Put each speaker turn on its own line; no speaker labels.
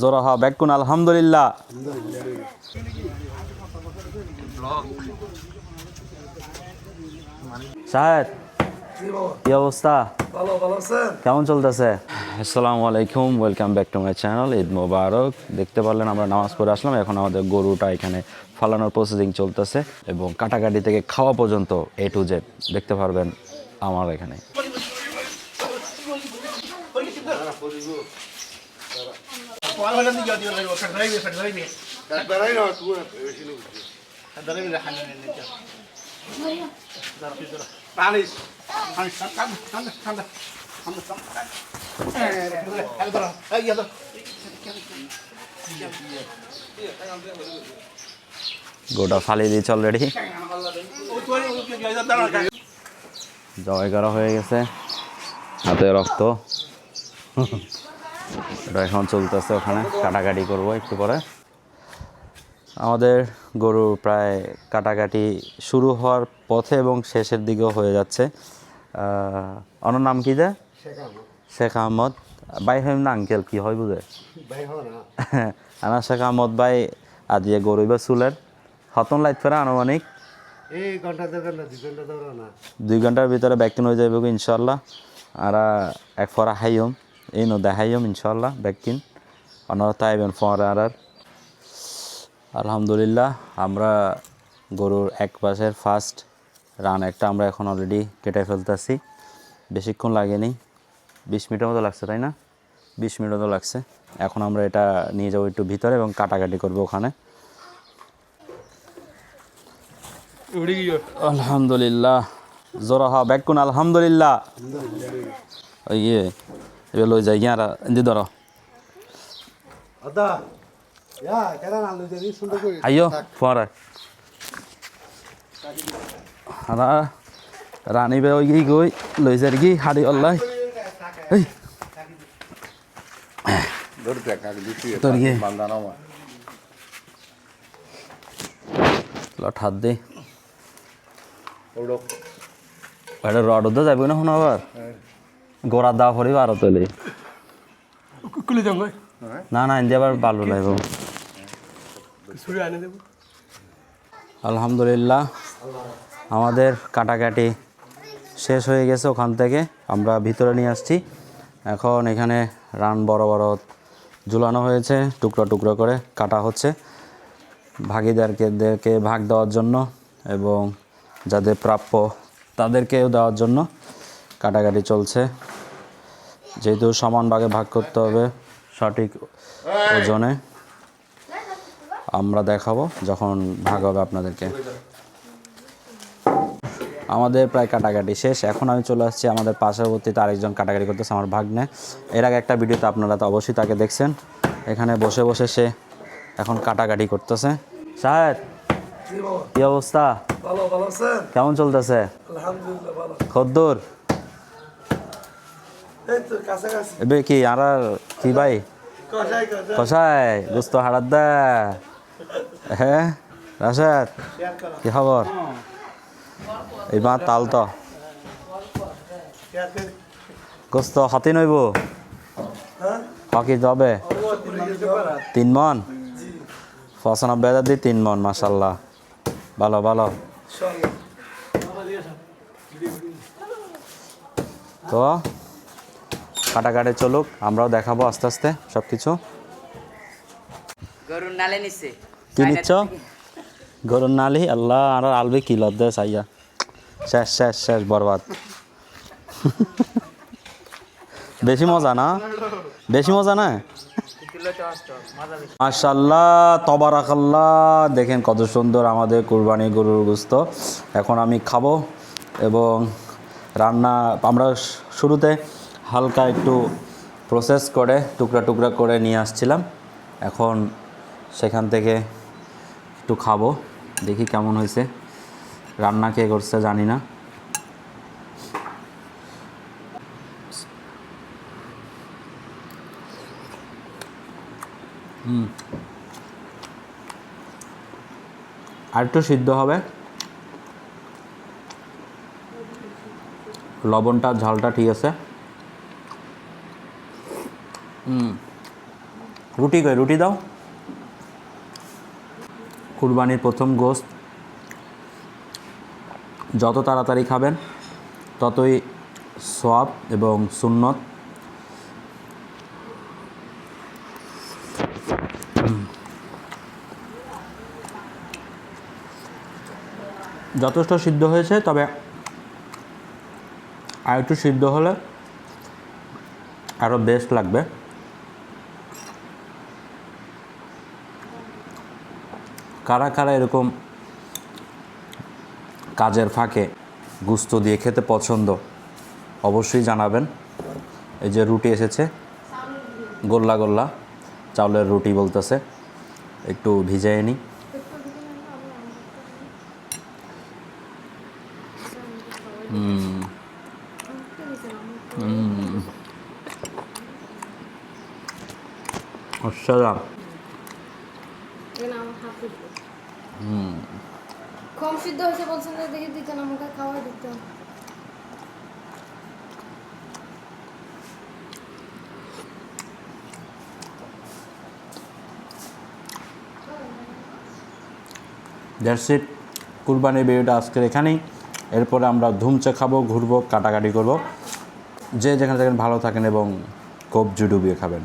জোরাহা ব্যাকুন আলহামদুলিল্লাহ। শাহেদ, কি অবস্থা? কেমন চলতেছে? আসসালামু আলাইকুম, welcome back to my channel. Eid মোবারক। দেখতে পারলেন আমরা নামাজ পড়ে আসলাম। এখন আমাদের গরুটা এখানে ফালানোর প্রসেসিং চলতেছে এবং কাটাকাটি থেকে খাওয়া পর্যন্ত A to Z দেখতে পারবেন আমার এখানে। গোটা ফালিয়ে দিয়েছে অলরেডি, জবাই করা হয়ে গেছে, হাতে রক্ত। এটা এখন চলতেছে, ওখানে কাটাকাটি করবো একটু পরে। আমাদের গরু প্রায় কাটাকাটি শুরু হওয়ার পথে এবং শেষের দিকেও হয়ে যাচ্ছে। ওনার নাম কি? শেখ আহমদ ভাই হয় না আঙ্কেল, কি হয় বুঝে? আমার শেখ আহমদ ভাই আদিয়ে গরু বা চুলের হতন লাইট ফেরা আনুমানিক 2 ঘন্টার ভিতরে ব্যাকটিন হয়ে যাবে ইনশাল্লাহ। আর এক ফরা হাইম এই নো দেখাইম ইনশাল্লাহ ব্যাকটিন অনার তাইবেন ফর। আর আলহামদুলিল্লাহ আমরা গরুর এক পাশের ফার্স্ট রান একটা আমরা এখন অলরেডি কেটে ফেলতেছি। বেশিক্ষণ লাগেনি, 20 মিনিটের মতো লাগছে, তাই না? 20 মিনিট মতো লাগছে। এখন আমরা এটা নিয়ে যাবো একটু ভিতরে এবং কাটাকাটি করবো ওখানে। আলহামদুলিল্লাহ, জোরাহা ব্যাকুন আলহামদুলিল্লাহ। ইয়ে এবার লই যাই গিয়ে আর দি ধরো আইও ফরে রানিবে ওই গিয়ে গই লই যার গি হাড়ি অল্লাই তোর গিয়ে লঠাত দে এটা রড উদ্ধ যাবো না শুনো আবার গোড়ার দা ফরি আর তলে না না ইন্দি আবার বালু লাগব। আলহামদুলিল্লাহ আমাদের কাটাকাটি শেষ হয়ে গেছে। ওখান থেকে আমরা ভিতরে নিয়ে আসছি। এখন এখানে রান বড় বড় ঝুলানো হয়েছে, টুকরো টুকরো করে কাটা হচ্ছে ভাগিদারকে ভাগ দেওয়ার জন্য এবং যাদের প্রাপ্য তাদেরকেও দেওয়ার জন্য কাটাকাটি চলছে। যেহেতু সমান ভাগে ভাগ করতে হবে সঠিক ওজনে, আমরা দেখাবো যখন ভাগ হবে আপনাদেরকে। আমাদের প্রায় কাটাকাটি শেষ। এখন আমি চলে আসছি আমাদের পার্শ্ববর্তীতে আরেকজন কাটাকাটি করতেছে, আমার ভাগ্নে। এর আগে একটা ভিডিওতে আপনারা তো অবশ্যই তাকে দেখছেন। এখানে বসে বসে সে এখন কাটাকাটি করতেছে। শাহেদ, কি অবস্থা? কেমন চলতেছে? খদ্দুর এবে কি আর কি ভাই কষাই গুস্ত হারাত দা। হ্যাঁ রাশেদ, কি খবর? এইবার তাল তো গোস্ত হাতি নইব হকি যাবে 3 মন 95,000 দিয়ে 3 মন। মাশাল্লাহ, ভালো ভালো। তো কাটাকাটি চলুক, আমরাও দেখাবো আস্তে আস্তে সব কিছু।
গরুর নালে নিচ্ছে
কি নিচ্ছ? গরুর নালি? আল্লাহ আর আলবে কি লদ্দে সাইয়া শেষ শেষ শেষ বরবাদ। বেশি মজা না? বেশি মজা না? মাশাল্লাহ তবারাকাল্লাহ, দেখেন কত সুন্দর আমাদের কুরবানি গরুর গোস্ত। এখন আমি খাবো এবং রান্না আমরা শুরুতে হালকা একটু প্রসেস করে টুকরা টুকরা করে নিয়ে আসছিলাম। এখন সেখান থেকে একটু খাবো, দেখি কেমন হয়েছে। রান্না কে করছে জানি না। আর একটু সিদ্ধ হবে, লবণটা ঝালটা ঠিক আছে। রুটি কই, রুটি দাও। কুরবানির প্রথম গোশত যত তাড়াতাড়ি খাবেন ততই সওয়াব এবং সুন্নত। যথেষ্ট সিদ্ধ হয়েছে, তবে আর একটু সিদ্ধ হলে আরও বেস্ট লাগবে। কারা কারা এরকম কাজের ফাঁকে গুস্ত দিয়ে খেতে পছন্দ অবশ্যই জানাবেন। এই যে রুটি এসেছে, গোল্লা গোল্লা চাউলের রুটি বলতেছে, একটু ভিজাই নিই। অসাধারণ।
কম সিদ্ধ হয়েছে বলছেন যে দেখে দিতেন, আমাকে খাওয়াই দিতেন।
দ্যাটস ইট, কুরবানির ভিডিওটা আজকের এখানেই। এরপরে আমরা ধুমচে খাবো, ঘুরবো, কাটাকাটি করবো। যে যেখানে থাকেন ভালো থাকেন এবং খুব জুডুবিয়ে খাবেন।